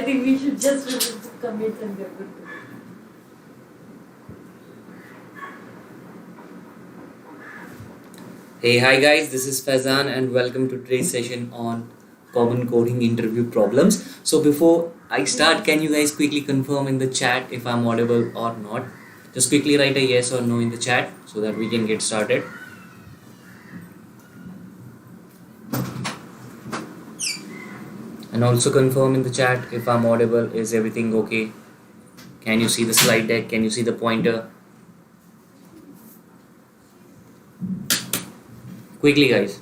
think we should just remove the commits and get good to it. Hey, hi guys, this is Faizan and welcome to today's session on common coding interview problems. So before I start, can you guys quickly confirm in the chat if I'm audible or not? Just quickly write a yes or no in the chat so that we can get started. And also confirm in the chat if I'm audible. Is everything okay? Can you see the slide deck? Can you see the pointer? Quickly, guys.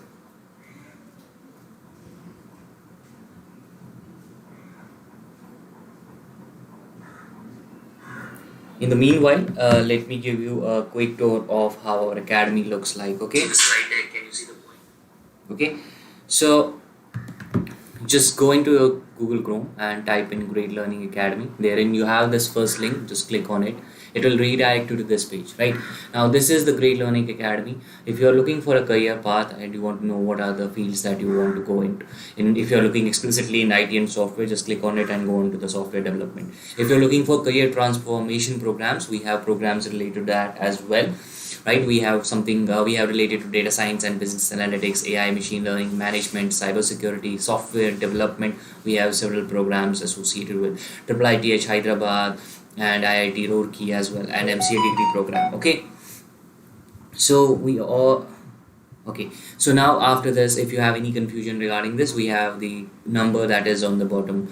In the meanwhile, let me give you a quick tour of how our academy looks like. Okay. The slide deck. Can you see the point? Okay. So just go into your Google Chrome and type in Great Learning Academy. Therein you have this first link. Just click on it. It will redirect you to this page. Right now, this is the Great Learning Academy. If you are looking for a career path and you want to know what are the fields that you want to go into, if you are looking explicitly in IT and software, just click on it and go into the software development. If you're looking for career transformation programs, we have programs related to that as well. Right, we have something we have related to data science and business analytics, AI, machine learning, management, cybersecurity, software development. We have several programs associated with IIITH Hyderabad and IIT Roorkee as well, and MCA degree program. Okay, so we all okay. So now after this, if you have any confusion regarding this, we have the number that is on the bottom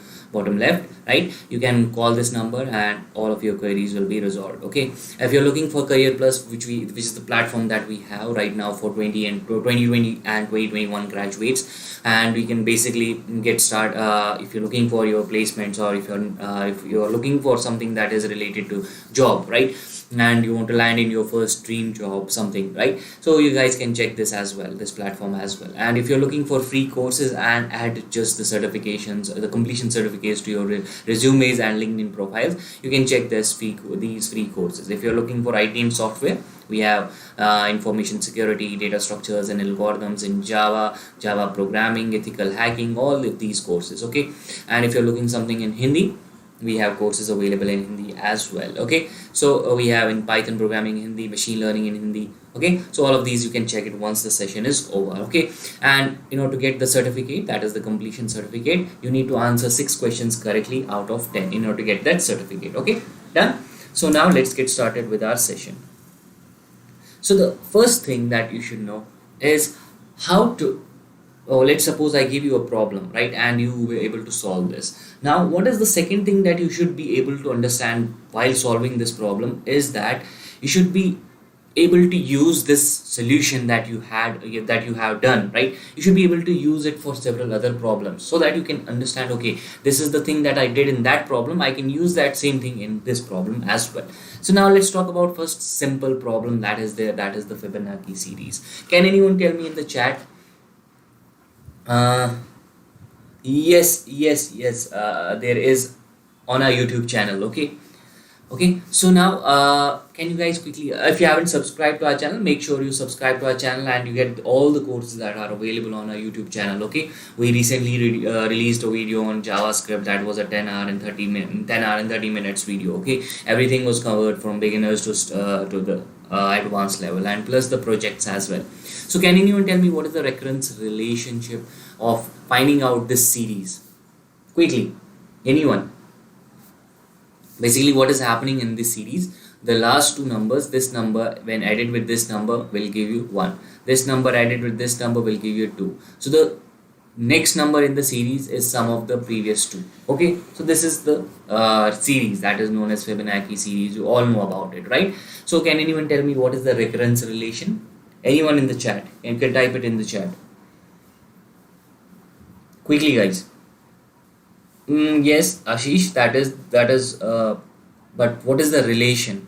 left. Right, you can call this number and all of your queries will be resolved. Okay, if you're looking for Career Plus, which is the platform that we have right now for 2020 and 2021 graduates, and we can basically get start if you're looking for your placements, or if you're looking for something that is related to job, right, and you want to land in your first dream job, something, right? So you guys can check this as well, this platform as well. And if you're looking for free courses and add just the certifications, the completion certificates to your resumes and LinkedIn profiles, you can check these free courses. If you're looking for IT and software, we have information security, data structures and algorithms in Java programming, ethical hacking, all of these courses. Okay, and if you're looking something in Hindi, we have courses available in Hindi as well. Okay, so we have in Python programming in Hindi, machine learning in Hindi. Okay, so all of these you can check it once the session is over. Okay, and in order to get the certificate, that is the completion certificate, you need to answer 6 questions correctly out of 10 in order to get that certificate. Okay, done. So now let's get started with our session. So the first thing that you should know is how to let's suppose I give you a problem, right, and you were able to solve this. Now what is the second thing that you should be able to understand while solving this problem is that you should be able to use this solution that you have done, right? You should be able to use it for several other problems so that you can understand, okay, this is the thing that I did in that problem, I can use that same thing in this problem as well. So now let's talk about first simple problem that is the Fibonacci series. Can anyone tell me in the chat? Yes, there is on our YouTube channel. Okay, so now can you guys quickly, if you haven't subscribed to our channel, make sure you subscribe to our channel and you get all the courses that are available on our YouTube channel. Okay, we recently released a video on JavaScript that was a 10 hour and 30 minutes video. Okay, everything was covered from beginners to the advanced level, and plus the projects as well. So can anyone tell me what is the recurrence relationship of finding out this series? Quickly, anyone? Basically what is happening in this series, the last two numbers, this number when added with this number will give you 1, this number added with this number will give you 2. So the next number in the series is sum of the previous two. Okay, so this is the series that is known as Fibonacci series. You all know about it, right? So can anyone tell me what is the recurrence relation? Anyone in the chat? You can type it in the chat quickly, guys. Yes, Ashish, that is but what is the relation?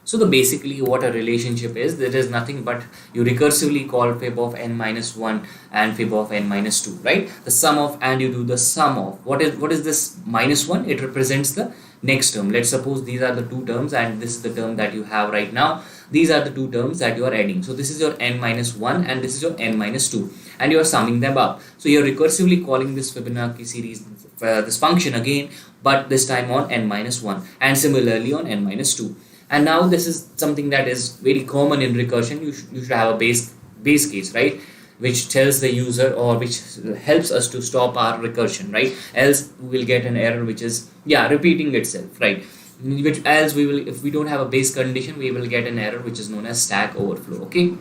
So the basically what a relationship is, there is nothing but you recursively call fib of n minus 1 and fib of n minus 2, right? The sum of, and you do the sum of, what is this minus 1? It represents the next term. Let's suppose these are the two terms and this is the term that you have right now. These are the two terms that you are adding. So this is your n minus 1 and this is your n minus 2. and you're summing them up. So you're recursively calling this Fibonacci series, this function again, but this time on n minus 1, and similarly on n minus 2. And now this is something that is very common in recursion. You should have a base case, right, which tells the user, or which helps us to stop our recursion, right? Else we will get an error which is repeating itself, right? Which else we will, if we don't have a base condition, we will get an error which is known as stack overflow, okay,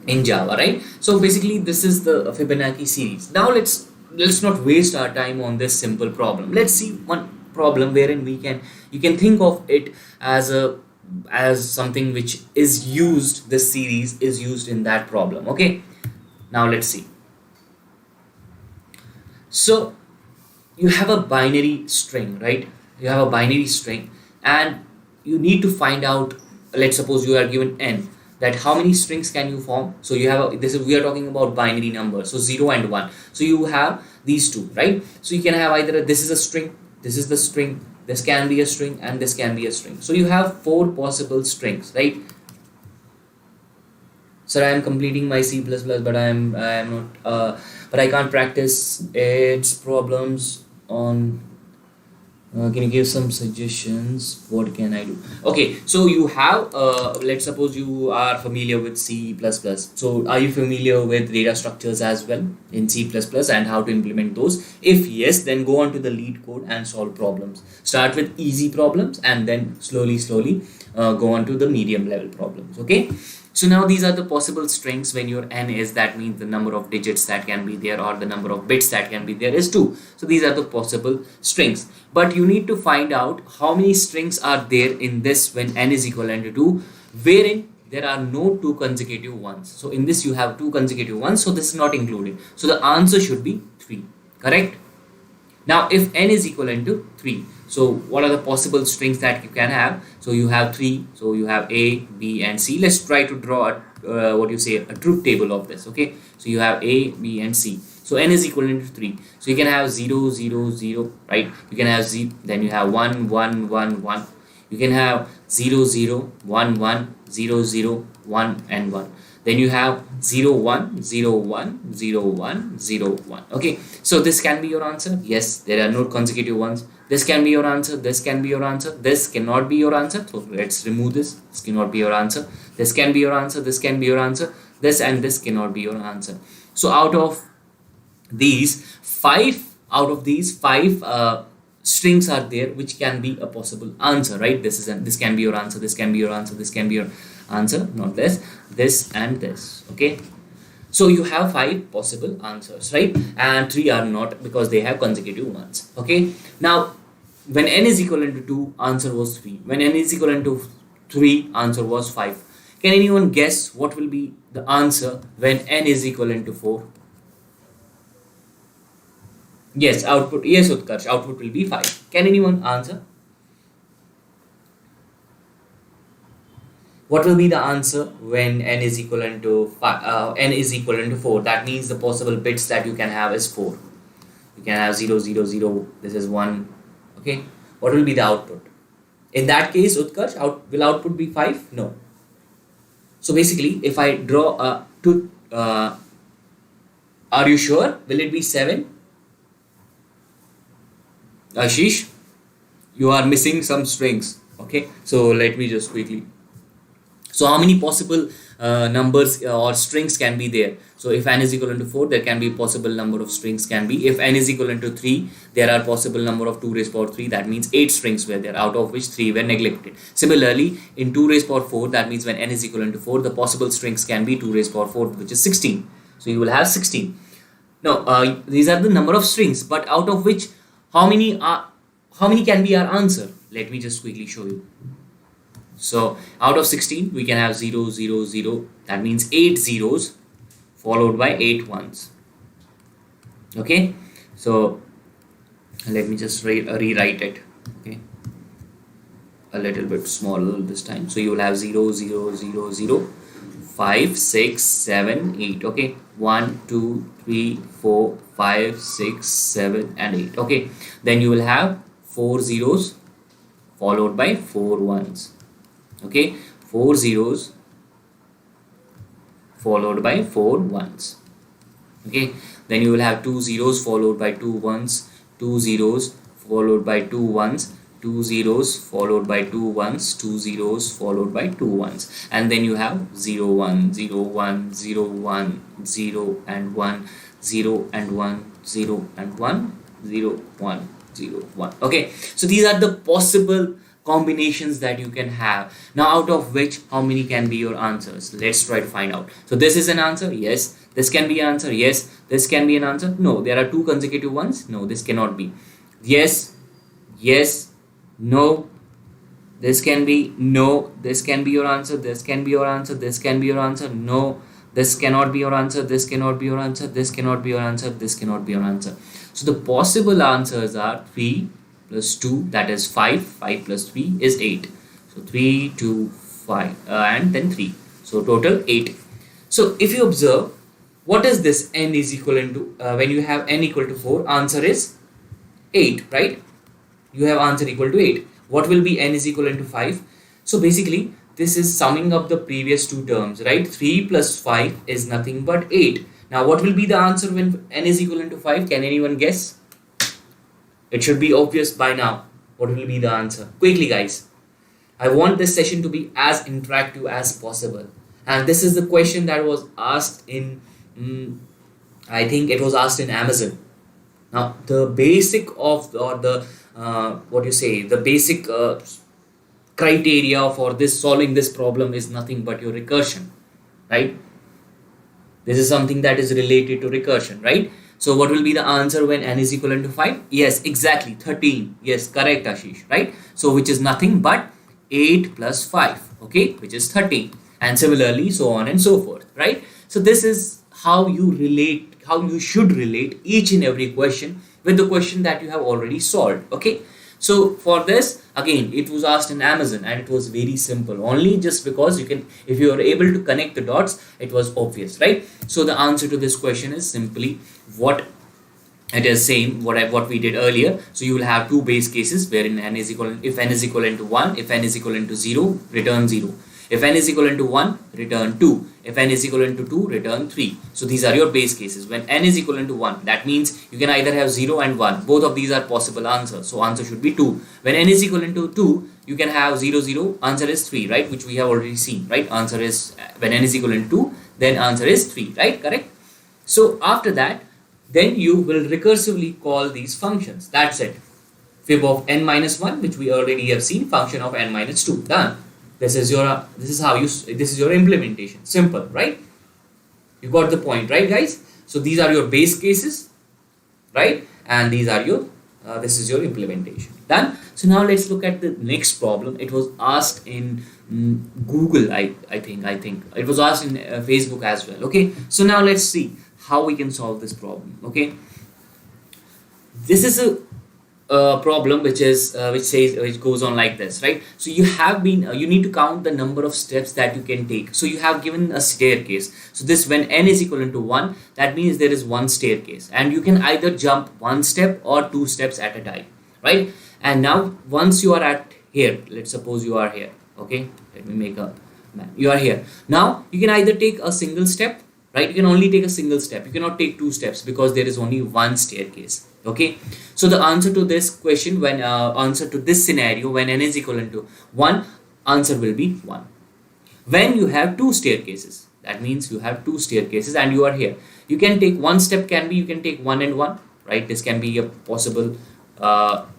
in Java, right? So basically this is the Fibonacci series. Now let's not waste our time on this simple problem. Let's see one problem wherein you can think of it as something which is used, this series is used in that problem, okay? Now let's see. So you have a binary string, right? You have a binary string and you need to find out, let's suppose you are given n, that how many strings can you form. So you have we are talking about binary numbers, so 0 and 1. So you have these two, right? So you can have either this is a string, this is the string, this can be a string, and this can be a string. So you have 4 possible strings, right? Sir, I am completing my C++, but I am not, but I can't practice its problems on. Can you give some suggestions? What can I do? Okay, so you have, let's suppose you are familiar with C++. So are you familiar with data structures as well in C++ and how to implement those? If yes, then go on to the lead code and solve problems. Start with easy problems and then slowly go on to the medium level problems, okay? So now these are the possible strings. When your n is, that means the number of digits that can be there, or the number of bits that can be there is 2. So these are the possible strings. But you need to find out how many strings are there in this when n is equivalent to 2, wherein there are no 2 consecutive ones. So in this you have 2 consecutive ones, so this is not included. So the answer should be 3, correct? Now if n is equivalent to 3, so what are the possible strings that you can have? So you have 3, so you have A, B and C. Let's try to draw a truth table of this, okay? So you have A, B and C. So n is equivalent to 3. So you can have 0, 0, 0, right? You can have 0, then you have 1, 1, 1, 1. You can have 0, 0, 1, 1, 0, 0, 1 and 1. Then you have 0, 1, 0, 1, 0, 1, 0, 1. Okay, so this can be your answer. Yes, there are no consecutive ones. This can be your answer. This can be your answer. This cannot be your answer. So let's remove this. This cannot be your answer. This can be your answer. This can be your answer. This and this cannot be your answer. So out of these five strings are there which can be a possible answer, right? This can be your answer. This can be your answer. This can be your answer. Not this and this. Okay, so you have 5 possible answers, right? And 3 are not, because they have consecutive ones. Okay, now when n is equivalent to 2, answer was 3. When n is equivalent to 3, answer was 5. Can anyone guess what will be the answer when n is equivalent to 4? Yes, output. Yes, Utkarsh, output will be 5. Can anyone answer? What will be the answer when n is equivalent to 4? That means the possible bits that you can have is 4. You can have 0, 0, 0. This is 1. Okay. What will be the output? In that case, Utkarsh, will output be 5? No. So basically, if I draw a tooth, are you sure? Will it be 7? Ashish, you are missing some strings. Okay, so let me just quickly. So how many possible numbers or strings can be there? So if n is equivalent to 4, there can be possible number of strings can be. If n is equivalent to 3, there are possible number of 2 raised power 3. That means 8 strings were there, out of which 3 were neglected. Similarly, in 2 raised power 4, that means when n is equivalent to 4, the possible strings can be 2 raised power 4, which is 16. So you will have 16. Now these are the number of strings, but out of which how many can be our answer? Let me just quickly show you. So out of 16, we can have 0, 0, 0. That means 8 zeros followed by 8 ones. Okay. So let me just rewrite it. Okay. A little bit smaller this time. So you will have 0, 0, 0, 0, 5, 6, 7, 8. Okay. 1, 2, 3, 4, 5, 6, 7 and 8. Okay. Then you will have 4 zeros followed by 4 ones. Okay, 4 zeros followed by 4 ones. Okay, then you will have two zeros followed by two ones, two zeros followed by two ones, two zeros followed by two ones, two zeros followed by two ones, and then you have 0 1 0 1 0 1 0 and 1 0 and 1 0 and 1 0 1 0 1. Okay, so these are the possible combinations that you can have. Now out of which how many can be your answers? Let's try to find out. So this is an answer, yes. This can be an answer, yes. This can be an answer, no. There are two consecutive ones, no. This cannot be, yes, yes, no. This can be, no. This can be your answer, this can be your answer, this can be your answer, no. This cannot be your answer, this cannot be your answer, this cannot be your answer, this cannot be your answer. So the possible answers are 3 plus 2, that is 5, 5 plus 3 is 8. So 3, 2, 5 and then 3. So total 8. So if you observe, what is this n is equivalent to, when you have n equal to 4, answer is 8, right? You have answer equal to 8. What will be n is equivalent to 5? So basically, this is summing up the previous two terms, right? 3 plus 5 is nothing but 8. Now, what will be the answer when n is equivalent to 5? Can anyone guess? It should be obvious by now. What will be the answer? Quickly, guys. I want this session to be as interactive as possible. And this is the question that was asked in, I think it was asked in Amazon. Now, the basic of, or the, the basic criteria for this solving this problem is nothing but your recursion, right? This is something that is related to recursion, right? So what will be the answer when n is equivalent to 5? Yes, exactly, 13. Yes, correct, Ashish, right? So which is nothing but 8 plus 5, okay, which is 13. And similarly, so on and so forth, right? So this is how you relate, how you should relate each and every question with the question that you have already solved, okay? So for this, again, it was asked in Amazon and it was very simple. Only just because you can, if you are able to connect the dots, it was obvious, right? So the answer to this question is simply what it is same what we did earlier. So you will have two base cases wherein n is equivalent, if n is equivalent to 1, if n is equivalent to 0, return 0. If n is equivalent to 1, return 2. If n is equivalent to 2, return 3. So these are your base cases. When n is equivalent to 1, that means you can either have 0 and 1. Both of these are possible answers. So answer should be 2. When n is equivalent to 2, you can have 0, 0. Answer is 3, right? Which we have already seen, right? Answer is, when n is equivalent to 2, then answer is 3, right? Correct? So after that, then you will recursively call these functions. That's it. Fib of n minus 1, which we already have seen, function of n minus 2. Done. This is your implementation. Simple, right? You got the point, right, guys? So these are your base cases, right? And these are your this is your implementation. Done. So now let's look at the next problem. It was asked in Google, I think it was asked in Facebook as well. Okay, so now let's see how we can solve this problem. Okay, this is a problem which goes on like this, right? So you have been you need to count the number of steps that you can take. So you have given a staircase. So this, when n is equivalent to 1, that means there is one staircase and you can either jump one step or two steps at a time, right? And now once you are at here, let's suppose you are here, okay, let me make a map. You are here. Now you can either take a single step, right? You can only take a single step. You cannot take two steps because there is only one staircase. Okay, so the answer to this question, when answer to this scenario, when n is equivalent to 1, answer will be 1. When you have two staircases, that means you have two staircases and you are here, you can take one step, can be you can take 1 and 1, right? This can be a possible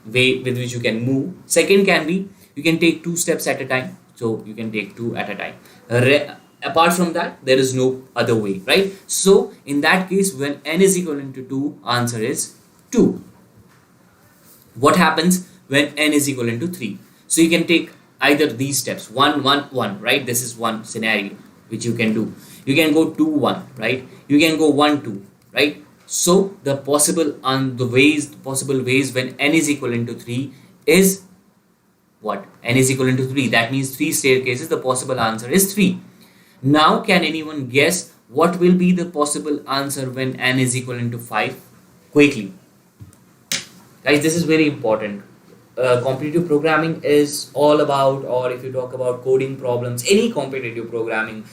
way with which you can move. Second can be you can take two steps at a time, so you can take two at a time. Apart from that, there is no other way, right? So in that case, when n is equivalent to 2, answer is 2. What happens when n is equivalent to 3? So you can take either these steps, 1 1 1, right? This is one scenario which you can do. You can go 2 1, right? You can go 1 2, right? So the possible ways when n is equivalent to 3 is what? N is equivalent to 3. That means 3 staircases. The possible answer is 3. Now can anyone guess what will be the possible answer when n is equivalent to 5? Quickly. Guys, this is very important. Competitive programming is all about, or if you talk about coding problems, any competitive programming.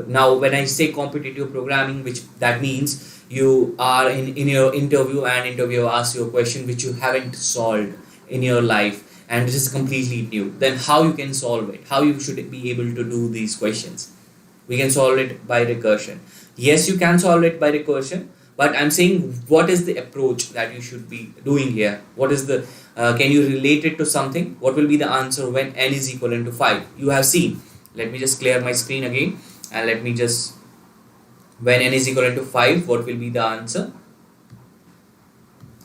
Now, when I say competitive programming, which that means you are in your interview and interviewer asks you a question which you haven't solved in your life and this is completely new, then how you can solve it, how you should be able to do these questions. We can solve it by recursion. Yes, you can solve it by recursion, but I'm saying what is the approach that you should be doing here. What is the can you relate it to something? What will be the answer when n is equivalent to 5? You have seen. Let me just clear my screen again and let me just, when n is equivalent to 5, what will be the answer?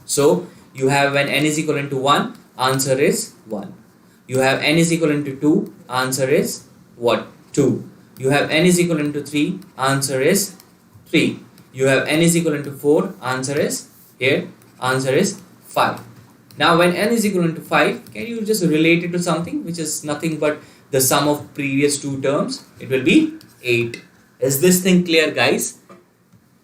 So you have when n is equivalent to 1, answer is 1. You have n is equivalent to 2, answer is what? 2. You have n is equivalent to 3, answer is 3. You have n is equivalent to 4, answer is here, answer is 5. Now when n is equivalent to 5, can you just relate it to something which is nothing but the sum of previous two terms? It will be 8. Is this thing clear, guys?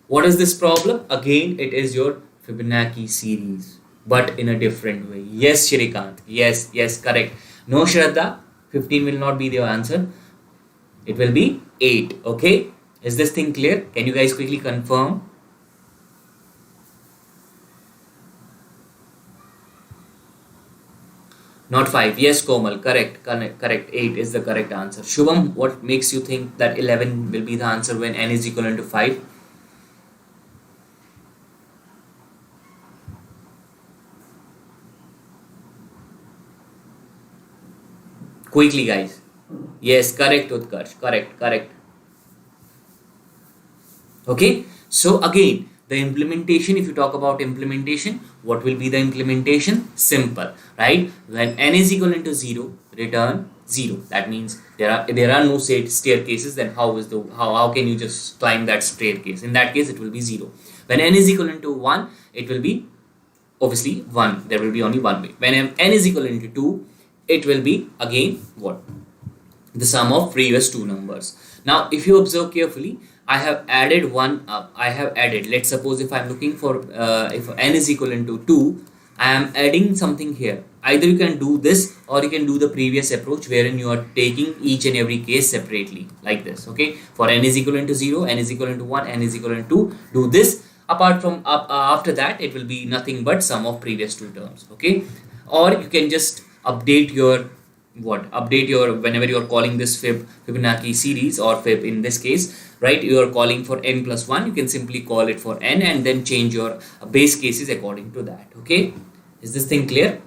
What is this problem? Again, it is your Fibonacci series, but in a different way. Yes, Shrikant. Yes, correct. No, Shraddha, 15 will not be the answer. It will be 8. Okay. Is this thing clear? Can you guys quickly confirm? Not 5. Yes, Komal. Correct. 8 is the correct answer. Shubham, what makes you think that 11 will be the answer when n is equivalent to 5? Quickly, guys. Yes, correct, Utkarsh. Correct. Okay. So again, the implementation, if you talk about implementation, what will be the implementation? Simple, right? When n is equivalent to 0, return 0. That means there are no staircases. Then how can you just climb that staircase? In that case, it will be 0. When n is equivalent to 1, it will be obviously 1. There will be only one way. When n is equivalent to 2, it will be again what? The sum of previous two numbers. Now, if you observe carefully, I have added one up. Let's suppose if I'm looking for, if n is equivalent to 2, I am adding something here. Either you can do this or you can do the previous approach wherein you are taking each and every case separately like this. Okay. For n is equivalent to 0, n is equivalent to 1, n is equivalent to 2. Do this. Apart from after that, it will be nothing but sum of previous two terms. Okay. Or you can just update your whenever you are calling this Fibonacci series or Fib in this case, right? You are calling for n plus 1. You can simply call it for n and then change your base cases according to that. Okay. Is this thing clear?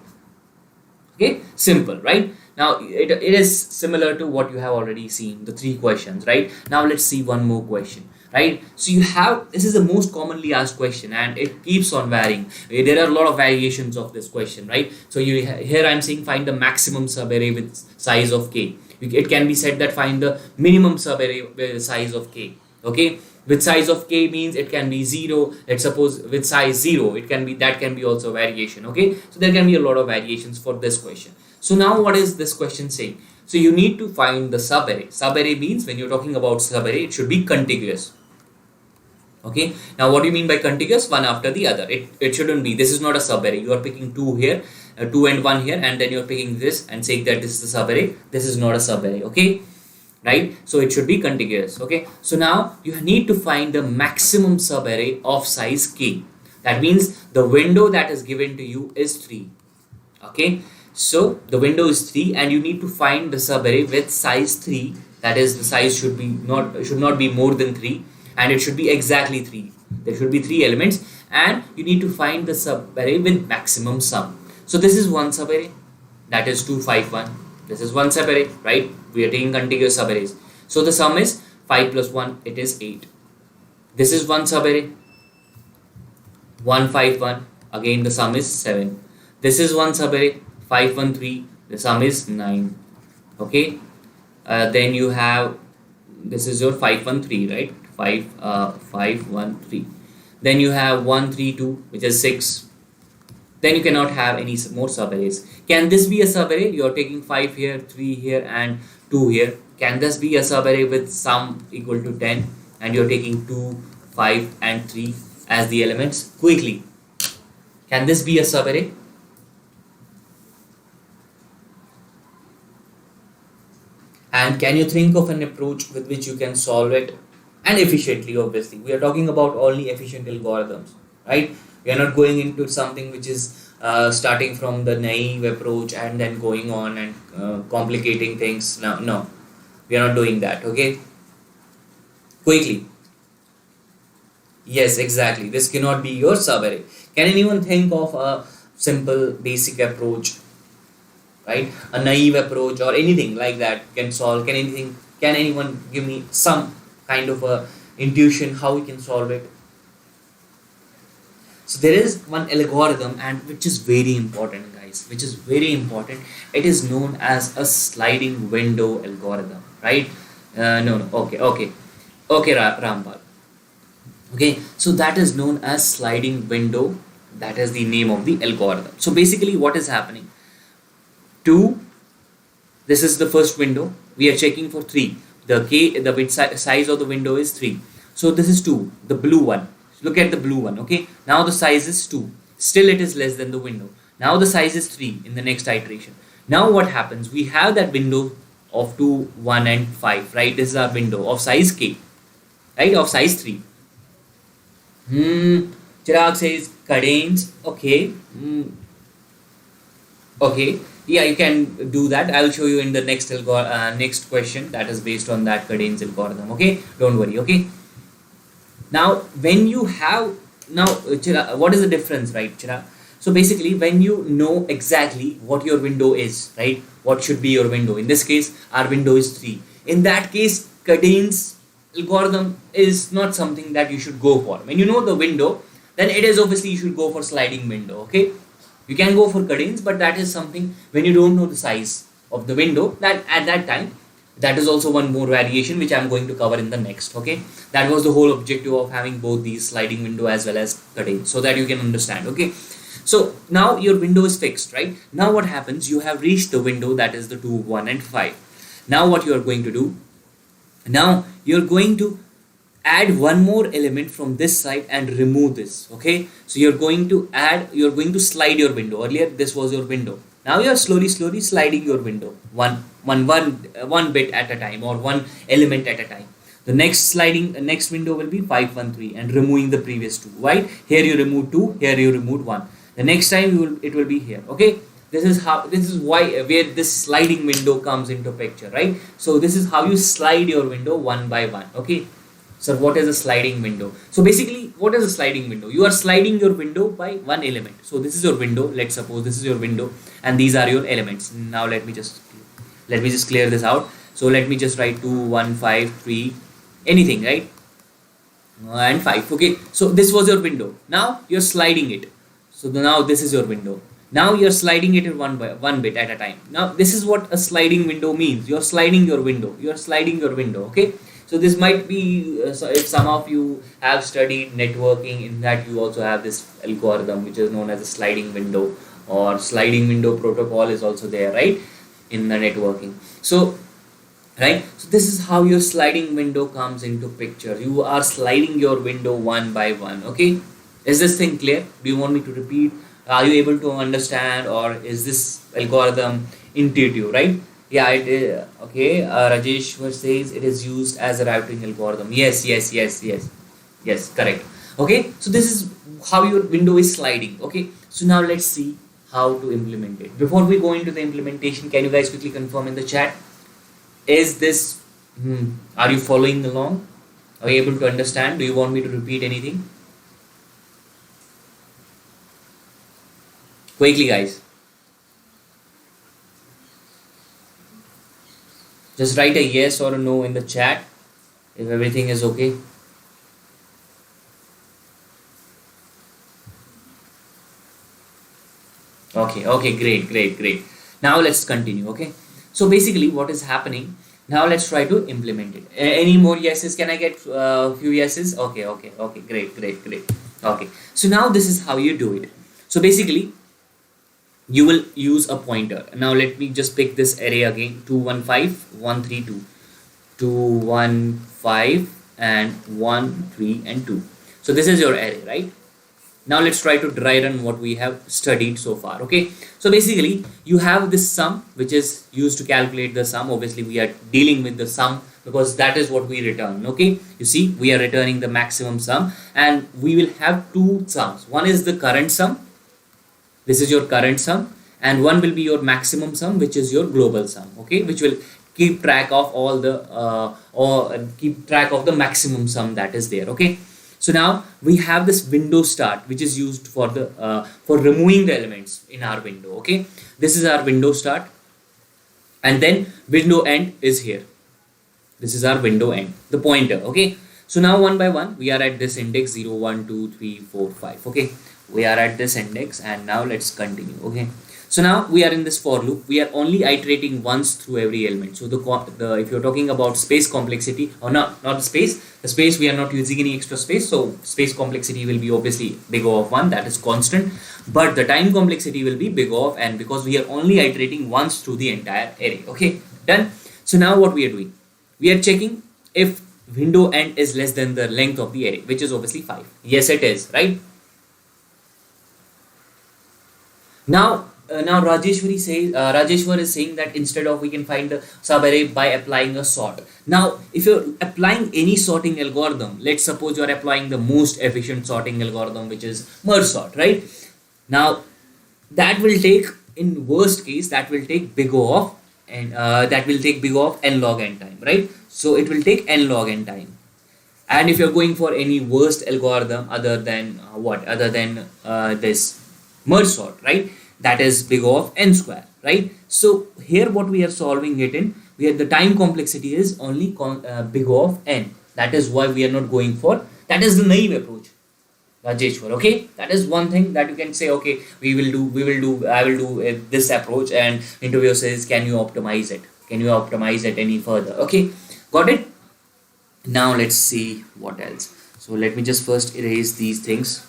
Okay. Simple, right? Now it is similar to what you have already seen, the 3 questions, right? Now let's see one more question. Right, so you have, this is the most commonly asked question and it keeps on varying. There are a lot of variations of this question, right? So here I'm saying find the maximum subarray with size of k. It can be said that find the minimum subarray with size of k. Okay, with size of k means it can be 0. Let's suppose with size 0, it can be, that can be also variation. Okay, so there can be a lot of variations for this question. So now what is this question saying? So you need to find the subarray. Subarray means when you're talking about subarray, it should be contiguous. Okay, now what do you mean by contiguous? One after the other. It shouldn't be, this is not a subarray. You are picking 2 here, 2 and 1 here, and then you're picking this and saying that this is the subarray. This is not a subarray. Okay, right? So it should be contiguous. Okay, so now you need to find the maximum subarray of size k. That means the window that is given to you is 3. Okay, so the window is 3 and you need to find the subarray with size 3. That is, the size should not be more than 3. And it should be exactly 3. There should be 3 elements and you need to find the subarray with maximum sum. So this is one subarray, that is 251. This is one subarray, right? We are taking contiguous subarrays. So the sum is 5 plus 1, it is 8. This is one subarray, 151. Again the sum is 7. This is one subarray, 513. The sum is 9. Okay. Then you have, this is your 513, right? 513. Then you have 132, which is 6. Then you cannot have any more subarrays. Can this be a subarray? You are taking 5 here, 3 here, and 2 here. Can this be a subarray with sum equal to 10? And you are taking 2, 5, and 3 as the elements. Quickly, can this be a subarray? And can you think of an approach with which you can solve it? and efficiently. Obviously we are talking about only efficient algorithms, right? We are not going into something which is starting from the naive approach and then going on and complicating things. No, we are not doing that. Okay, quickly. Yes, exactly, this cannot be your subarray. Can anyone think of a simple basic approach, right? A naive approach or anything like that can solve? Can anyone give me some kind of a intuition how we can solve it? So there is one algorithm, and which is very important, guys, which is very important. It is known as a sliding window algorithm, right? No, okay, Rampal. Okay, so that is known as sliding window. That is the name of the algorithm. So basically what is happening? 2, this is the first window. We are checking for 3. The bit size of the window is 3. So this is 2, the blue one. Look at the blue one. Okay, now the size is 2. Still it is less than the window. Now the size is 3 in the next iteration. Now what happens? We have that window of 2, 1 and 5, right? This is our window of size k, right? Of size 3. Chirag says cadence. Okay. Okay, yeah, you can do that. I'll show you in the next question that is based on that cadence algorithm. Okay, don't worry. Okay, now when you have what is the difference, right, Chirag? So basically when you know exactly what your window is, right, what should be your window. In this case our window is 3. In that case cadence algorithm is not something that you should go for. When you know the window, then it is obviously you should go for sliding window. Okay, you can go for cadence, but that is something when you don't know the size of the window, that at that time. That is also one more variation which I'm going to cover in the next. Okay, that was the whole objective of having both these sliding window as well as cadence, so that you can understand. Okay, so now your window is fixed, right? Now what happens? You have reached the window that is the 2, 1 and 5. Now what you are going to do? Now you're going to add one more element from this side and remove this. Okay, so you're going to slide your window. Earlier this was your window. Now you are slowly sliding your window one bit at a time, or one element at a time. The next window will be 5, 1, 3 and removing the previous 2. Right, here you remove 2, here you remove 1. The next time it will be here. Okay, this is why where this sliding window comes into picture, right? So this is how you slide your window one by one. Okay, so what is a sliding window? So basically what is a sliding window? You are sliding your window by one element. So this is your window. Let's suppose this is your window and these are your elements. Now let me just clear this out. So let me just write 2, 1, 5, 3, anything, right? And 5. Okay, so this was your window. Now you're sliding it. So now this is your window. Now you're sliding it one bit at a time. Now this is what a sliding window means. You're sliding your window. Okay, so this might be so if some of you have studied networking, in that you also have this algorithm which is known as a sliding window, or sliding window protocol is also there, right, in the networking. So right, so this is how your sliding window comes into picture. You are sliding your window one by one. Okay, is this thing clear? Do you want me to repeat? Are you able to understand, or is this algorithm intuitive, right? Yeah, it is. Okay, Rajesh says it is used as a routing algorithm. Yes, correct. Okay, so this is how your window is sliding. Okay, so now let's see how to implement it. Before we go into the implementation, can you guys quickly confirm in the chat? Is this, are you following along? Are you able to understand? Do you want me to repeat anything? Quickly, guys. Just write a yes or a no in the chat if everything is okay. Okay, great. Now let's continue. Okay, so basically what is happening now, let's try to implement it. Any more yeses? Can I get a few yeses? Okay, great. Okay, so now this is how you do it. So basically you will use a pointer. Now let me just pick this array again: 2, 1, 5, 1, 3, 2, 2, 1, 5 and 1, 3 and 2. So this is your array, right? Now let's try to dry run what we have studied so far. Okay, so basically you have this sum which is used to calculate the sum. Obviously we are dealing with the sum because that is what we return. Okay, you see, we are returning the maximum sum, and we will have two sums. One is the current sum, this is your current sum, and one will be your maximum sum, which is your global sum. Okay, which will keep track of all the or keep track of the maximum sum that is there. Okay, so now we have this window start, which is used for the for removing the elements in our window. Okay, this is our window start, and then window end is here. This is our window end, the pointer. Okay, so now one by one we are at this index 0 1 2 3 4 5. Okay, we are at this index, and now let's continue. Okay, so now we are in this for loop. We are only iterating once through every element. So the if you're talking about space complexity, or not the space, we are not using any extra space, so space complexity will be obviously big O of 1, that is constant, but the time complexity will be big O of n, because we are only iterating once through the entire array. Okay, done. So now what we are doing, we are checking if window end is less than the length of the array, which is obviously 5. Yes, it is, right? Now Rajeshwar is saying that instead of, we can find the subarray by applying a sort. Now, if you're applying any sorting algorithm, let's suppose you're applying the most efficient sorting algorithm, which is merge sort, right? Now, that will take, in worst case, that will take big O of, and that will take big O of n log n time, right? So it will take n log n time. And if you're going for any worst algorithm other than this merge sort, right, that is big O of n square, right? So here what we are solving it in, the time complexity is only big O of n. That is why we are not going for, that is the naive approach, Rajeshwar. Okay, that is one thing that you can say, okay, I will do this approach, and interviewer says, can you optimize it any further? Okay, got it. Now let's see what else. So let me just first erase these things,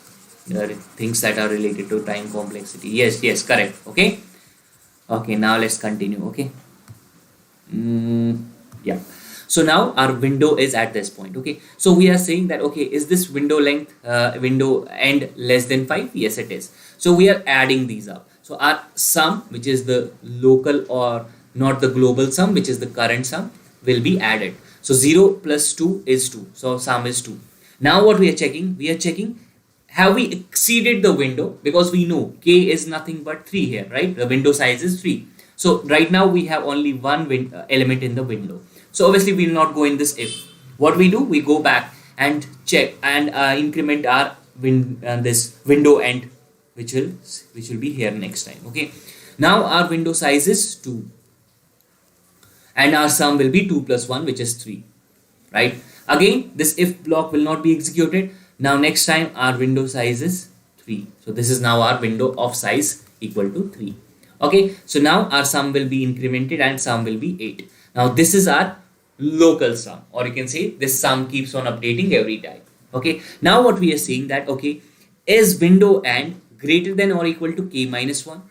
things that are related to time complexity. Yes, correct. Okay, now let's continue. Okay, yeah. So now our window is at this point. Okay, so we are saying that, okay, is this window length, window end less than 5? Yes, it is. So we are adding these up. So our sum, which is the local or not the global sum, which is the current sum, will be added. So 0 plus 2 is 2. So sum is 2. Now what we are checking? We are checking, have we exceeded the window? Because we know k is nothing but 3 here, right? The window size is 3. So right now we have only one element in the window. So obviously we will not go in this if. What we do? We go back and check and increment our this window end, which will be here next time. Okay. Now our window size is 2. And our sum will be 2 plus 1, which is 3. Right? Again, this if block will not be executed. Now next time our window size is 3. So this is now our window of size equal to 3. Okay, so now our sum will be incremented and sum will be 8. Now this is our local sum, or you can say this sum keeps on updating every time. Okay, now what we are saying that, okay, is window end greater than or equal to k minus 1?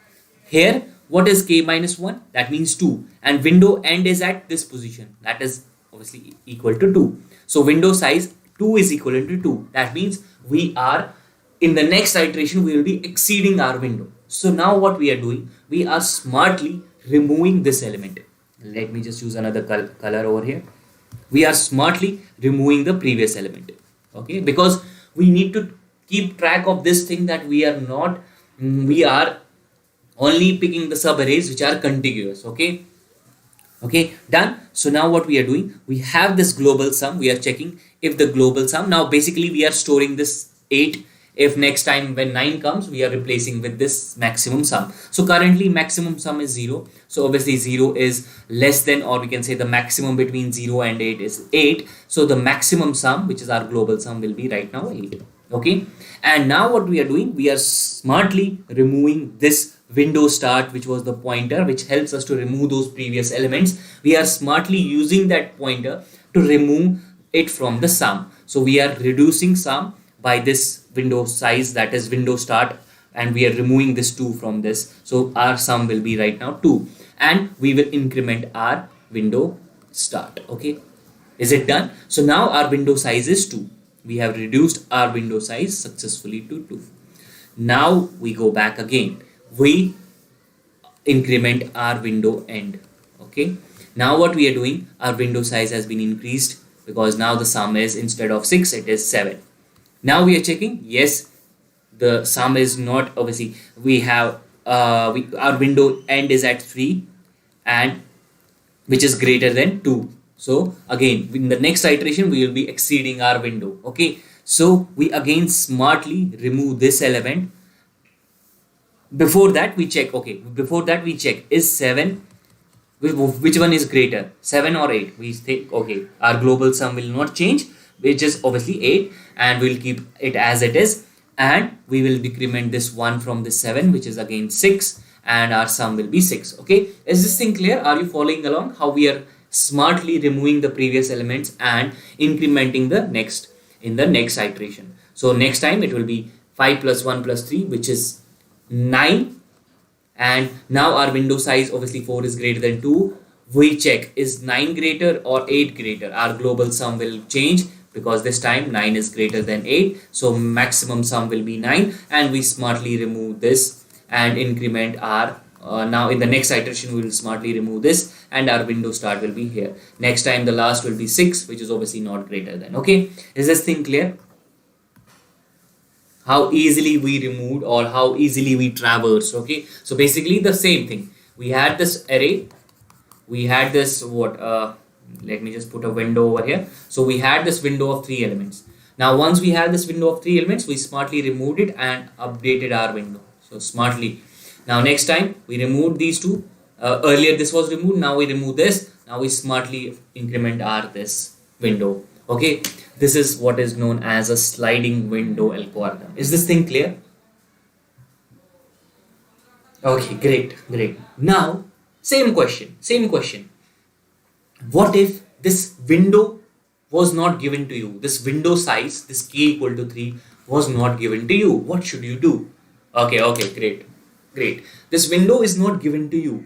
Here, what is k minus 1? That means 2. And window end is at this position. That is obviously equal to 2. So window size 2 is equivalent to 2. That means we are, in the next iteration, we will be exceeding our window. So now what we are doing, we are smartly removing this element. Let me just use another color over here. We are smartly removing the previous element. Okay, because we need to keep track of this thing that we are not, we are only picking the subarrays which are contiguous. Okay, done. So now what we are doing, we have this global sum. We are checking if the global sum, now basically we are storing this 8. If next time when 9 comes, we are replacing with this maximum sum. So currently maximum sum is 0. So obviously 0 is less than, or we can say the maximum between 0 and 8 is 8. So the maximum sum, which is our global sum, will be right now 8. Okay. And now what we are doing, we are smartly removing this window start, which was the pointer, which helps us to remove those previous elements. We are smartly using that pointer to remove it from the sum. So we are reducing sum by this window size, that is window start, and we are removing this 2 from this. So our sum will be right now 2, and we will increment our window start. Okay, is it done? So now our window size is 2. We have reduced our window size successfully to 2. Now we go back again. We increment our window end. Okay, Now what we are doing, our window size has been increased because now the sum is, instead of 6, it is 7. Now we are checking, yes, the sum is not, obviously we have our window end is at 3, and which is greater than 2. So again, in the next iteration we will be exceeding our window. Okay, so we again smartly remove this element. Before that we check, is 7, which one is greater, 7 or 8? We think, okay, our global sum will not change, which is obviously 8, and we'll keep it as it is, and we will decrement this 1 from this 7, which is again 6, and our sum will be 6. Okay, is this thing clear? Are you following along how we are smartly removing the previous elements and incrementing the next in the next iteration? So next time it will be 5 plus 1 plus 3, which is 9, and now our window size, obviously 4 is greater than 2. We check, is 9 greater or 8 greater? Our global sum will change because this time 9 is greater than 8, so maximum sum will be 9, and we smartly remove this and increment our now in the next iteration we will smartly remove this, and our window start will be here. Next time the last will be 6, which is obviously not greater than. Okay, is this thing clear? How easily we removed or how easily we traversed. Okay, so basically the same thing. We had this array, we had this let me just put a window over here. So we had this window of 3 elements. Now once we had this window of 3 elements, we smartly removed it and updated our window. So smartly. Now next time we removed these two. Earlier this was removed, now we remove this. Now we smartly increment our this window. Okay, this is what is known as a sliding window algorithm. Is this thing clear? Okay, great. Now same question. What if this window was not given to you? This window size, this k equal to 3, was not given to you. What should you do? Okay, great. This window is not given to you.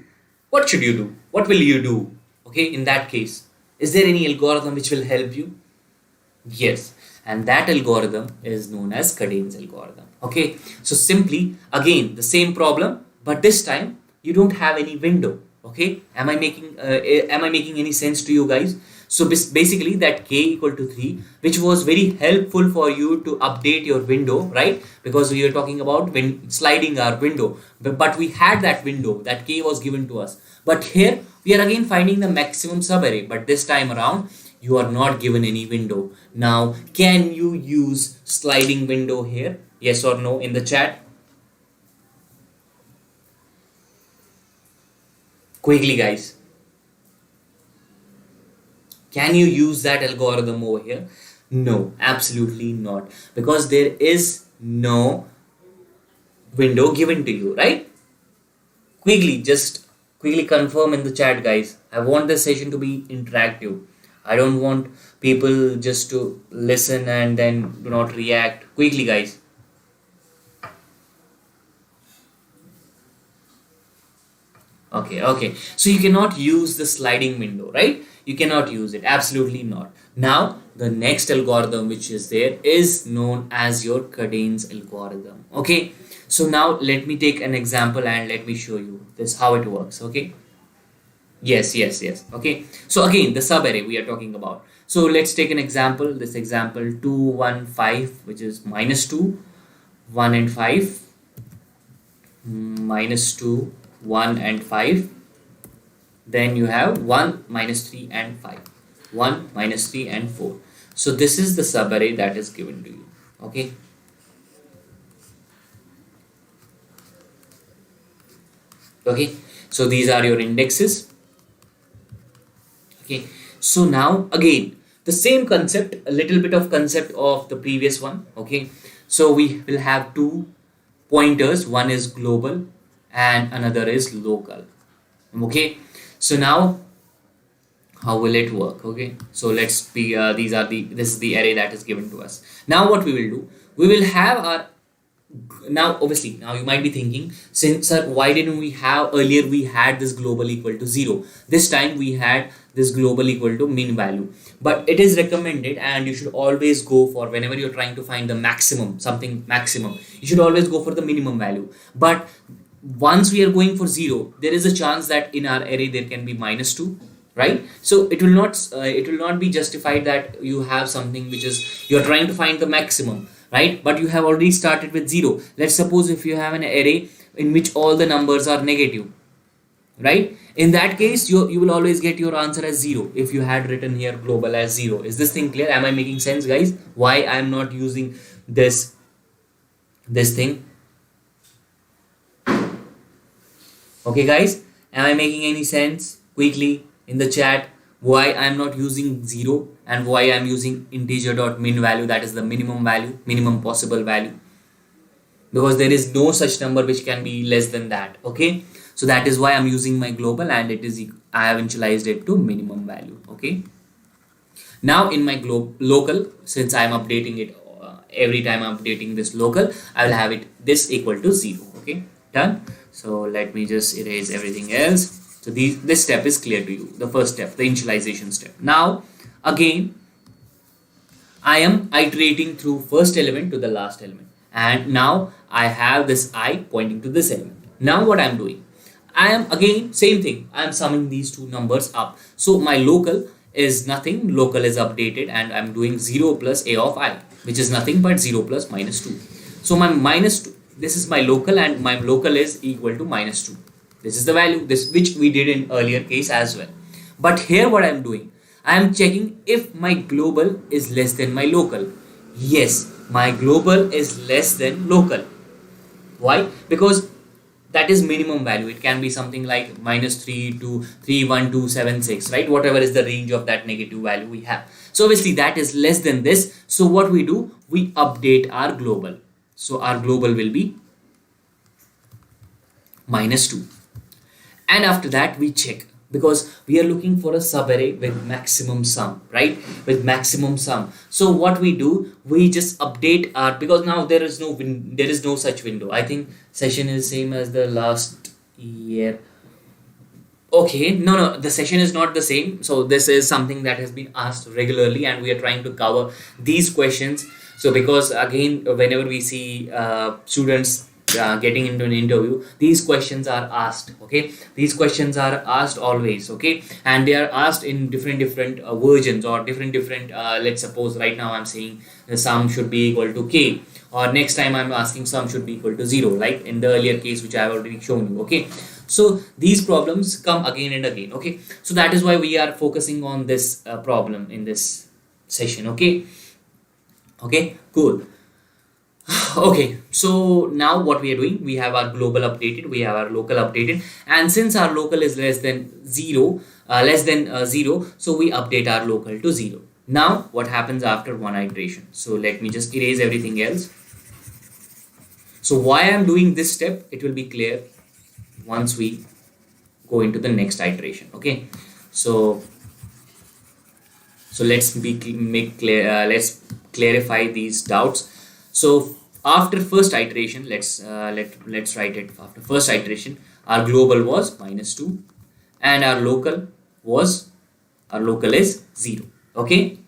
What should you do? What will you do? Okay, in that case, is there any algorithm which will help you? Yes, and that algorithm is known as Cadence algorithm. Okay, so simply again the same problem, but this time you don't have any window. Okay, am I making any sense to you guys? So basically that k equal to 3, which was very helpful for you to update your window, right? Because we are talking about when sliding our window, but we had that window, that k was given to us. But here we are again finding the maximum subarray, but this time around you are not given any window. Now can you use sliding window here? Yes or no in the chat? Quickly guys, can you use that algorithm over here? No, absolutely not, because there is no window given to you, right? Just quickly confirm in the chat guys. I want this session to be interactive. I don't want people just to listen and then do not react. Quickly guys. Okay, so you cannot use the sliding window, right? You cannot use it, absolutely not. Now the next algorithm which is there is known as your Cadence algorithm. Okay, so now let me take an example and let me show you this how it works. Okay, yes. Okay, so again the subarray we are talking about. So let's take an example, this example 2 1 5, which is -2 1 and 5, -2 1 and 5, then you have 1 -3 and 5, 1 -3 and 4. So this is the subarray that is given to you. Okay, so these are your indexes. Okay, so now again the same concept, a little bit of concept of the previous one. Okay, so we will have two pointers, one is global and another is local. Okay, so now how will it work? Okay, so let's be this is the array that is given to us. Now what we will do, we will have our, now obviously now you might be thinking, since sir, why didn't we have earlier, we had this global equal to 0, this time we had this global equal to min value. But it is recommended, and you should always go for, whenever you're trying to find the maximum, something maximum, you should always go for the minimum value. But once we are going for 0, there is a chance that in our array there can be -2, right? So it will not be justified that you have something which is you're trying to find the maximum, right? But you have already started with 0. Let's suppose if you have an array in which all the numbers are negative, right? In that case, you will always get your answer as 0 if you had written here global as 0. Is this thing clear? Am I making sense, guys? Why I'm not using this thing? Okay, guys, am I making any sense? Quickly in the chat, why I'm not using 0 and why I'm using integer dot min value, that is the minimum value, minimum possible value, because there is no such number which can be less than that. Okay, so that is why I'm using my global, and it is I have initialized it to minimum value. Okay, now in my local, since I'm updating it every time I'm updating this local, I will have it this equal to 0. Okay, done. So let me just erase everything else. So this step is clear to you, the first step, the initialization step. Now again I am iterating through first element to the last element, and now I have this I pointing to this element. Now what I'm doing, I am again same thing, I am summing these two numbers up. So my local is nothing, local is updated, and I'm doing 0 plus a of I, which is nothing but 0 plus minus 2. So my minus 2, this is my local, and my local is equal to minus 2. This is the value, this which we did in earlier case as well. But here what I'm doing, I am checking if my global is less than my local. Yes, my global is less than local. Why? Because that is minimum value. It can be something like minus 3 to 31276, right? Whatever is the range of that negative value we have. So obviously that is less than this. So what we do, we update our global. So our global will be minus 2. And after that we check, because we are looking for a subarray with maximum sum, right? With maximum sum. So what we do, we just update our, because now there is no such window. I think session is same as the last year. Okay, no, the session is not the same. So this is something that has been asked regularly, and we are trying to cover these questions. So because again, whenever we see students getting into an interview, these questions are asked. Okay, these questions are asked always. Okay, and they are asked in different versions, or different let's suppose right now I'm saying the sum should be equal to k, or next time I'm asking sum should be equal to 0, like in the earlier case which I have already shown you. Okay, so these problems come again and again. Okay, so that is why we are focusing on this problem in this session. Okay, cool. Okay, so now what we are doing, we have our global updated, we have our local updated, and since our local is less than 0, so we update our local to 0. Now what happens after one iteration? So let me just erase everything else. So why I'm doing this step, it will be clear once we go into the next iteration. Okay, so let's let's clarify these doubts. So after first iteration, let's write it. After first iteration, our global was minus 2, and our local is 0. Okay,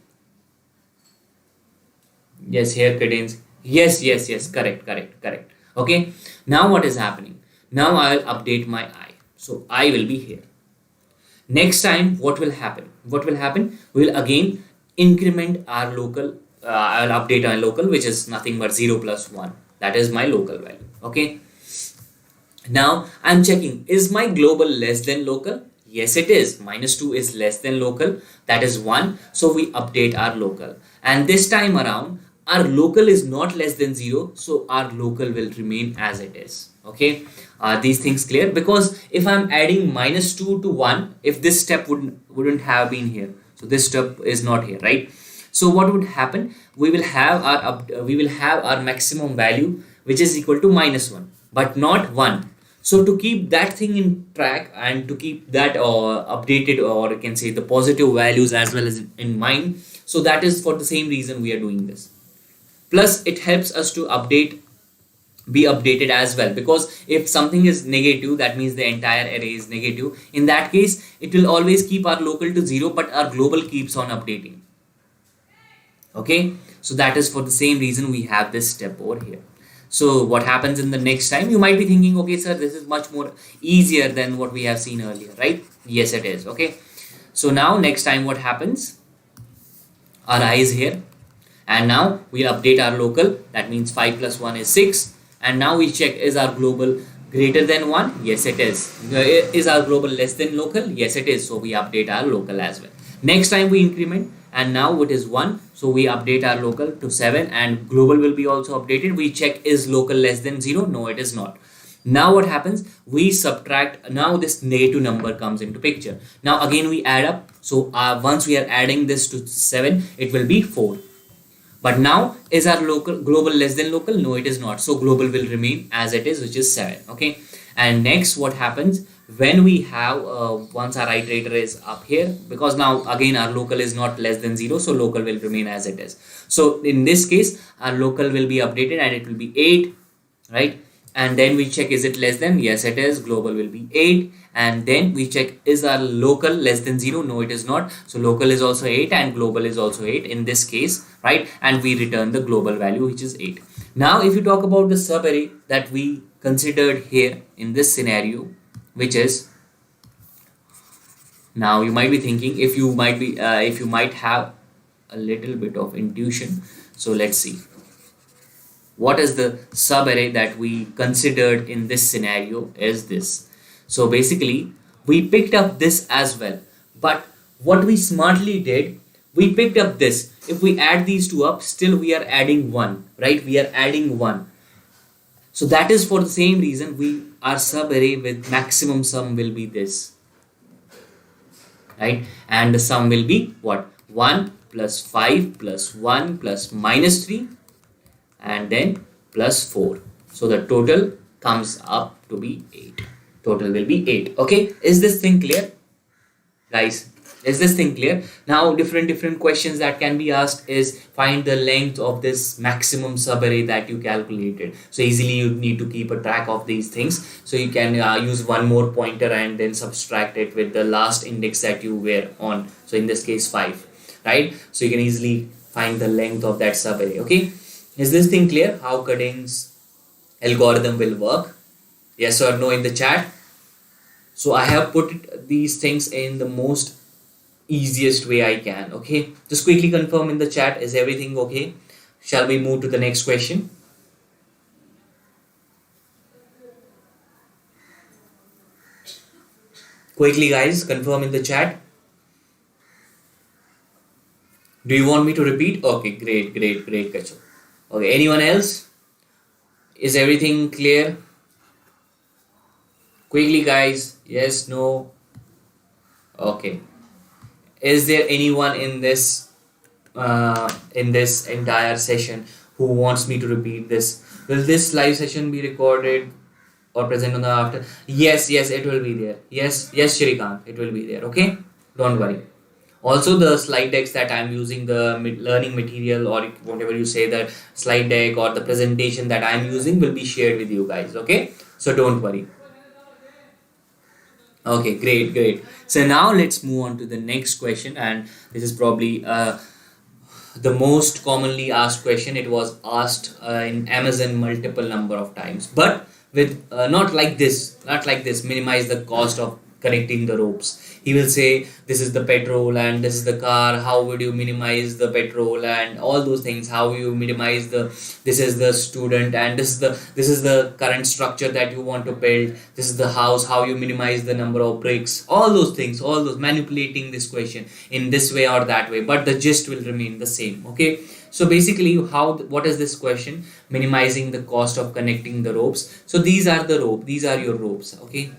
yes, here cadence, yes, correct. Okay, now what is happening, now I will update my I, so I will be here. Next time what will happen, we will again increment our local. I will update my local, which is nothing but 0 plus 1. That is my local value. Okay. Now I'm checking, is my global less than local? Yes, it is. Minus 2 is less than local. That is 1. So we update our local. And this time around, our local is not less than 0. So our local will remain as it is. Okay. Are these things clear? Because if I'm adding minus 2 to 1, if this step wouldn't have been here. So this step is not here, right? So what would happen? We will have our maximum value, which is equal to minus 1, but not 1. So to keep that thing in track, and to keep that updated, or you can say the positive values as well as in mind, so that is for the same reason we are doing this. Plus it helps us to be updated as well, because if something is negative, that means the entire array is negative. In that case, it will always keep our local to 0, but our global keeps on updating. Okay, so that is for the same reason we have this step over here. So what happens in the next time, you might be thinking, okay sir, this is much more easier than what we have seen earlier, right? Yes, it is. Okay, So now next time what happens, our I is here, and now we'll update our local. That means 5 plus 1 is 6, and now we check, is our global greater than 1? Yes, it is. Is our global less than local? Yes, it is. So we update our local as well. Next time we increment, and now it is 1, so we update our local to 7, and global will be also updated. We check, is local less than 0? No, it is not. Now what happens, we subtract. Now this negative number comes into picture. Now again we add up. So once we are adding this to 7, it will be 4. But now, is our local global less than local? No, it is not. So global will remain as it is, which is 7. Okay. And next what happens, when we have once our iterator is up here, because now again our local is not less than 0, so local will remain as it is. So in this case, our local will be updated and it will be 8, right? And then we check, is it less than? Yes, it is. Global will be 8. And then we check, is our local less than 0? No, it is not. So local is also 8 and global is also 8 in this case, right? And we return the global value, which is 8. Now if you talk about the subarray that we considered here in this scenario, which is, now you might be thinking, if you might have a little bit of intuition. So let's see, what is the subarray that we considered in this scenario is this. So basically we picked up this as well, but what we smartly did, we picked up this. If we add these two up, still we are adding 1, right? We are adding 1. So that is for the same reason our subarray with maximum sum will be this, right? And the sum will be what? 1 plus 5 plus 1 plus minus 3 and then plus 4. So the total comes up to be 8. Total will be 8. Okay, is this thing clear, guys? Is this thing clear? Now different questions that can be asked is, find the length of this maximum subarray that you calculated. So easily you need to keep a track of these things. So you can use one more pointer and then subtract it with the last index that you were on. So in this case 5, right? So you can easily find the length of that subarray. Okay, is this thing clear, how Cutting's algorithm will work? Yes or no in the chat. So I have put these things in the most easiest way I can. Okay, just quickly confirm in the chat, is everything okay? Shall we move to the next question? Quickly guys, confirm in the chat. Do you want me to repeat? Okay, great Kacho. Okay, anyone else? Is everything clear? Quickly guys, yes, no? Okay. Is there anyone in this entire session who wants me to repeat this? Will this live session be recorded or present on the after? Yes, it will be there. Yes, Shrikant, it will be there. Okay, don't worry. Also the slide decks that I'm using, the learning material or whatever you say, the slide deck or the presentation that I'm using will be shared with you guys. Okay, so don't worry. Okay, great. So now let's move on to the next question, and this is probably the most commonly asked question. It was asked in Amazon multiple number of times, but with not like this, minimize the cost of connecting the ropes. He will say, this is the petrol and this is the car, how would you minimize the petrol and all those things, how you minimize this is the student and this is the current structure that you want to build, this is the house, how you minimize the number of bricks, all those things, all those manipulating this question in this way or that way, but the gist will remain the same. Okay, so basically what is this question? Minimizing the cost of connecting the ropes. So these are your ropes. Okay,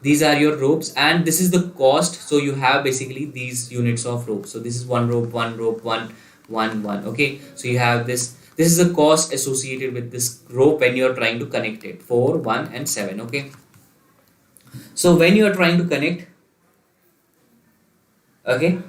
these are your ropes and this is the cost. So you have basically these units of rope. So this is one rope, one. Okay, so you have this is the cost associated with this rope when you are trying to connect it, 4, 1 and 7. Okay, so when you are trying to connect, okay,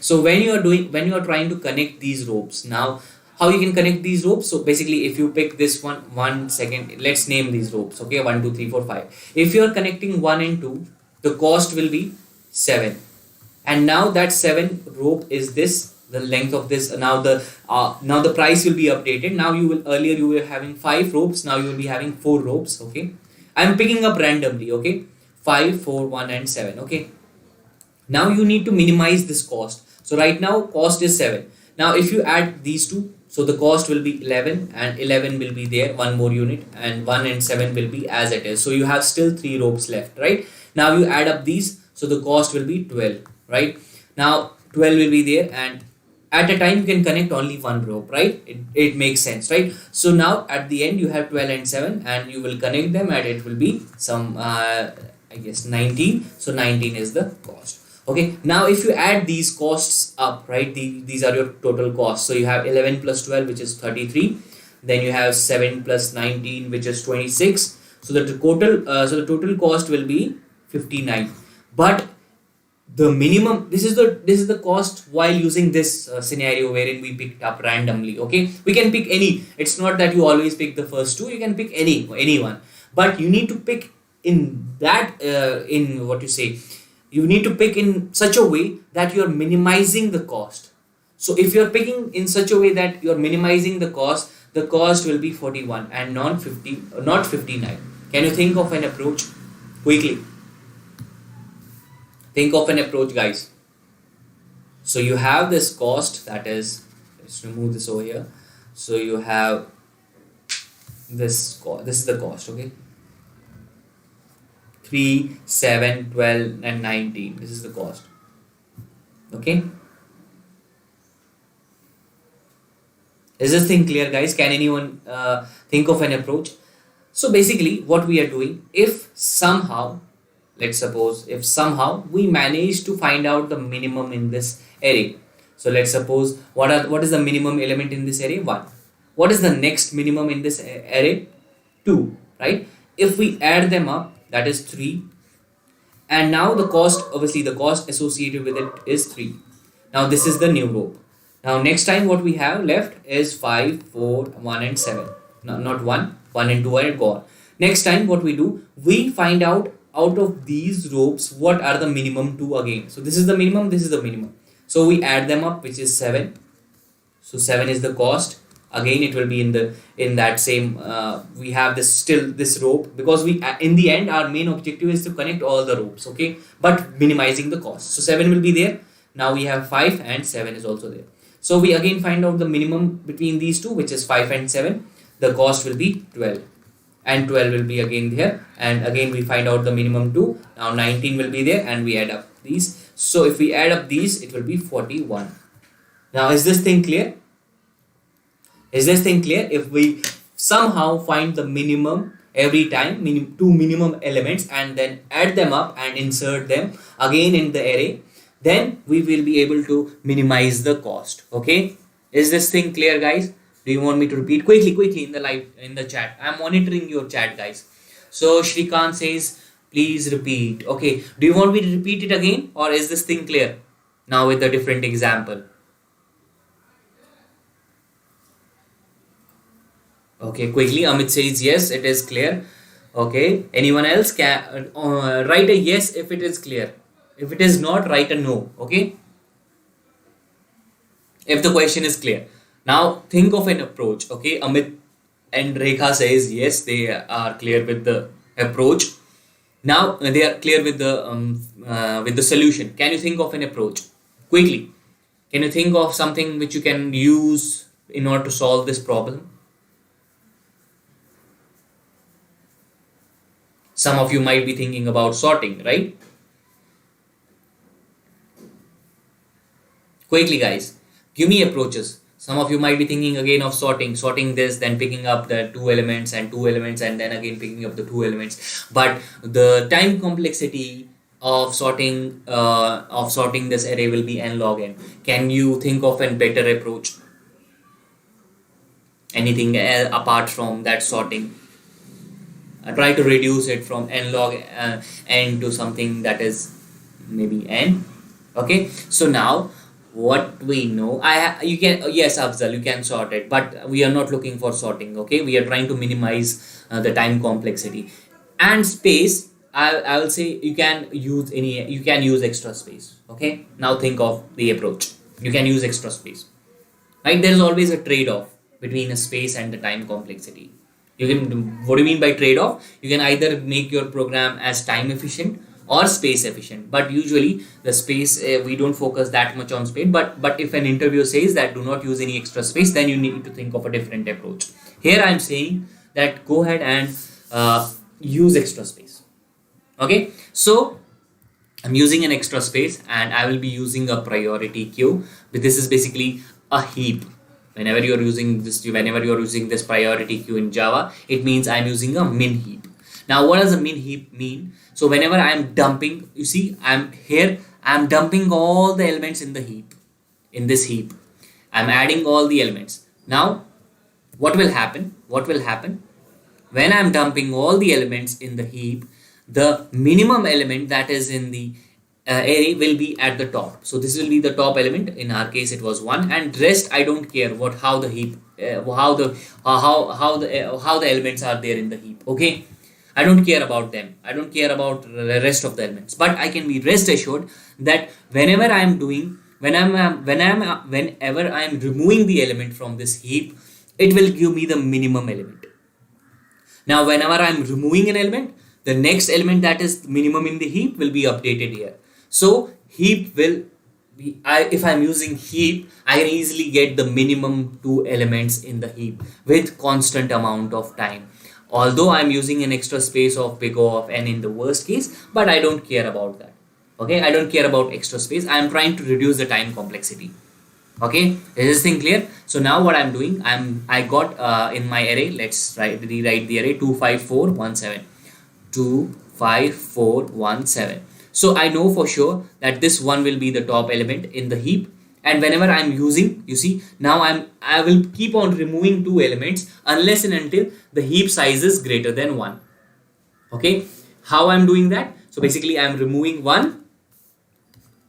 so when you are trying to connect these ropes, now how you can connect these ropes? So basically if you pick this one second, let's name these ropes. Okay, 1 2 3 4 5. If you are connecting 1 and 2, the cost will be 7, and now that 7 rope is this, the length of this. Now the price will be updated. Now you were having 5 ropes, now you will be having 4 ropes. Okay, I'm picking up randomly. Okay, 5, 4, 1 and 7. Okay, now you need to minimize this cost. So right now cost is 7. Now if you add these two, so the cost will be 11 and 11 will be there, one more unit, and 1 and 7 will be as it is. So you have still 3 ropes left, right? Now you add up these, so the cost will be 12, right? Now 12 will be there, and at a time you can connect only one rope, right? It makes sense, right? So now at the end you have 12 and 7 and you will connect them, and it will be some I guess 19. So 19 is the cost. Okay, now if you add these costs up, right, these are your total costs. So you have 11 plus 12, which is 33. Then you have 7 plus 19, which is 26. So the total cost will be 59. But the minimum, this is the cost while using this scenario wherein we picked up randomly. Okay, we can pick any. It's not that you always pick the first two. You can pick anyone, but you need to pick in that in what you say. You need to pick in such a way that you're minimizing the cost. So if you're picking in such a way that you're minimizing the cost will be 41 and not 59. Can you think of an approach quickly? Think of an approach, guys. So you have this cost, that is, let's remove this over here. So you have this cost. This is the cost, okay? 3, 7, 12 and 19. This is the cost. Okay? Is this thing clear, guys? Can anyone think of an approach? So basically what we are doing, if somehow, let's suppose, if somehow we manage to find out the minimum in this array. So let's suppose what is the minimum element in this array? 1. What is the next minimum in this array? 2, right? If we add them up, that is 3, and now the cost, obviously the cost associated with it is 3. Now this is the new rope. Now next time what we have left is 5, 4, 1 and 7. No, not 1 and 2 are gone. Next time what we do, we find out of these ropes what are the minimum 2 again. So this is the minimum, this is the minimum. So we add them up, which is 7. So 7 is the cost. Again it will be in that same we have this rope, because we in the end our main objective is to connect all the ropes, okay, but minimizing the cost. So 7 will be there. Now we have 5 and 7 is also there. So we again find out the minimum between these two, which is 5 and 7. The cost will be 12 and 12 will be again there, and again we find out the minimum 2. Now 19 will be there, and we add up these. So if we add up these, it will be 41. Now is this thing clear? Is this thing clear? If we somehow find the minimum every time, two minimum elements, and then add them up and insert them again in the array, then we will be able to minimize the cost. Okay, is this thing clear, guys? Do you want me to repeat quickly in the chat? I'm monitoring your chat, guys. So Shrikant says please repeat. Okay, do you want me to repeat it again, or is this thing clear now with a different example? Okay, quickly Amit says yes, it is clear. Okay, anyone else can write a yes if it is clear. If it is not, write a no. Okay, if the question is clear. Now think of an approach. Okay, Amit and Rekha says yes, they are clear with the approach. Now they are clear with the solution. Can you think of an approach quickly? Can you think of something which you can use in order to solve this problem? Some of you might be thinking about sorting, right? Quickly, guys, give me approaches. Some of you might be thinking again of sorting this, then picking up the 2 elements and 2 elements, and then again picking up the 2 elements. But the time complexity of sorting this array will be n log n. Can you think of a better approach? Anything apart from that sorting? Try to reduce it from n log n to something that is maybe n. Okay, so now what we know, yes, Afzal, you can sort it, but we are not looking for sorting. Okay, we are trying to minimize the time complexity and space. I will say you can use extra space. Okay, now think of the approach. You can use extra space, right? There is always a trade-off between a space and the time complexity. You can, what do you mean by trade-off? You can either make your program as time efficient or space efficient, but usually the space, we don't focus that much on space, but if an interviewer says that do not use any extra space, then you need to think of a different approach. Here I'm saying that go ahead and use extra space. Okay, so I'm using an extra space and I will be using a priority queue. But this is basically a heap. Whenever you're using this priority queue in Java, it means I'm using a min heap. Now, what does a min heap mean? So whenever I'm dumping, you see, I'm dumping all the elements in the heap, in this heap. I'm adding all the elements. Now, what will happen? When I'm dumping all the elements in the heap, the minimum element that is in the array will be at the top. So this will be the top element. In our case, it was 1, and rest I don't care how the heap, how the elements are there in the heap. Okay, I don't care about them. I don't care about the rest of the elements. But I can be rest assured that whenever I'm removing the element from this heap, it will give me the minimum element. Now, whenever I'm removing an element, the next element that is minimum in the heap will be updated here. So heap will be, if I'm using heap, I can easily get the minimum 2 elements in the heap with constant amount of time. Although I'm using an extra space of big O of n in the worst case, but I don't care about that. Okay, I don't care about extra space. I'm trying to reduce the time complexity. Okay, is this thing clear? So now what I'm doing, I got in my array, let's rewrite the array 25417. 25417. So I know for sure that this one will be the top element in the heap, and whenever I'm using, you see, now I will keep on removing 2 elements unless and until the heap size is greater than 1. Okay, how I'm doing that? So basically I'm removing one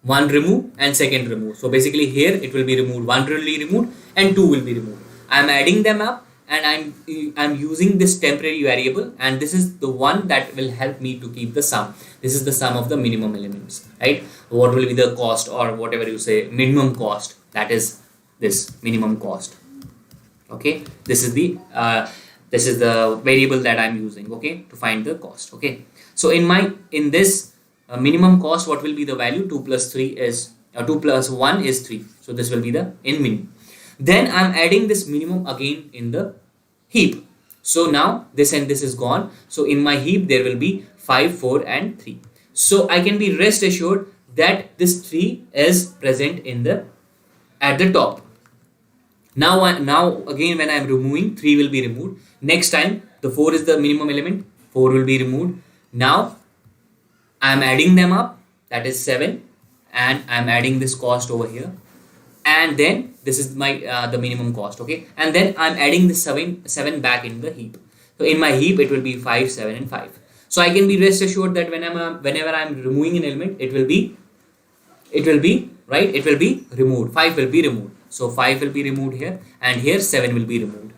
remove and second remove. So basically here it will be removed, 1 will be removed and 2 will be removed. I'm adding them up and I'm using this temporary variable, and this is the one that will help me to keep the sum. This is the sum of the minimum elements, right? What will be the cost, or whatever you say, minimum cost, that is this minimum cost. Okay, this is the variable that I'm using, okay, to find the cost. Okay, so in this minimum cost, what will be the value? 2 plus 3 is 2 plus 1 is 3. So this will be the in min. Then I'm adding this minimum again in the heap. So now this and this is gone. So in my heap there will be 5, 4 and 3. So I can be rest assured that this 3 is present at the top. Now again when I'm removing, 3 will be removed. Next time the 4 is the minimum element, 4 will be removed. Now I'm adding them up, that is 7, and I'm adding this cost over here. And then this is my the minimum cost, okay, and then I'm adding this 7 back in the heap. So in my heap it will be 5, 7 and 5. So I can be rest assured that whenever I'm removing an element, it will be removed. 5 will be removed. So 5 will be removed here, and here 7 will be removed.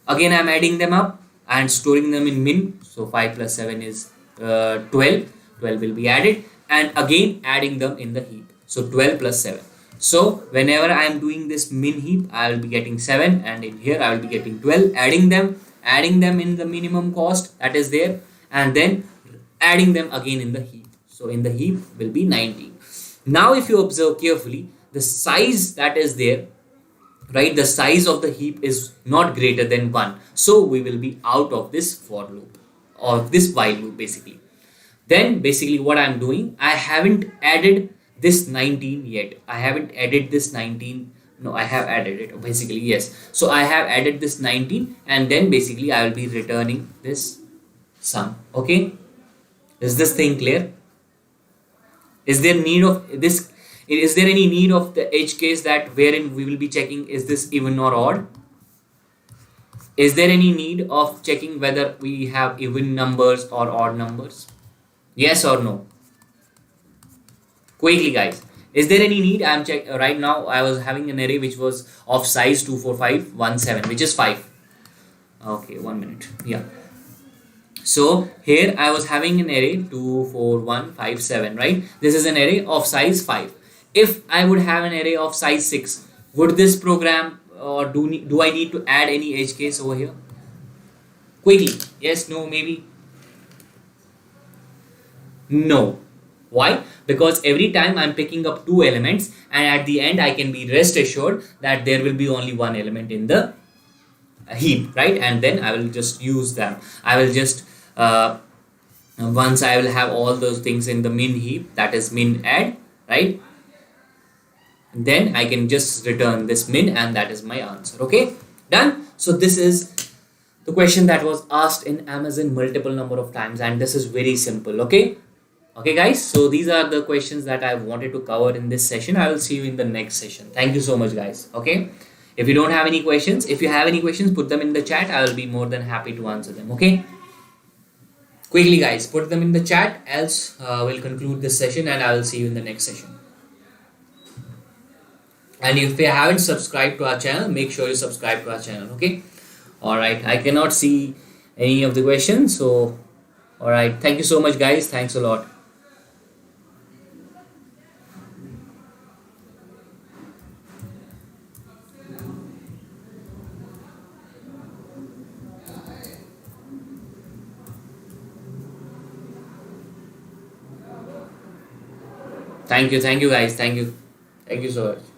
Again I'm adding them up and storing them in min. So 5 plus 7 is 12. 12 will be added, and again adding them in the heap. So 12 plus 7. So whenever I am doing this min heap, I will be getting 7, and in here I will be getting 12, adding them in the minimum cost that is there, and then adding them again in the heap. So in the heap will be 19. Now if you observe carefully, the size that is there, right, the size of the heap is not greater than 1. So we will be out of this for loop, or this while loop basically. Then basically what I'm doing, I haven't added this 19 yet. I haven't added this 19. No, I have added it basically, yes. So I have added this 19, and then basically I will be returning this sum. Okay, is this thing clear? Is there need of this? Is there any need of the edge case that wherein we will be checking is this even or odd? Is there any need of checking whether we have even numbers or odd numbers? Yes or no? Quickly guys, is there any need? I'm check right now. I was having an array which was of size 24517, which is 5. Okay, 1 minute. Yeah, so here I was having an array 24157, right? This is an array of size 5. If I would have an array of size 6, would this program, or do I need to add any edge case over here? Quickly. Yes, no, maybe. No. Why? Because every time I'm picking up two elements, and at the end I can be rest assured that there will be only one element in the heap, right? And then I will just use them. I will just once I will have all those things in the min heap, that is min add, right? Then I can just return this min, and that is my answer. Okay, done. So this is the question that was asked in Amazon multiple number of times, and this is very simple. Okay guys, so these are the questions that I wanted to cover in this session. I will see you in the next session. Thank you so much guys. Okay, if you don't have any questions, if you have any questions, put them in the chat. I will be more than happy to answer them. Okay, quickly guys, put them in the chat, else we'll conclude this session and I will see you in the next session. And if you haven't subscribed to our channel, make sure you subscribe to our channel. Okay, all right, I cannot see any of the questions, so all right, thank you so much guys. Thanks a lot. Thank you guys. Thank you so much.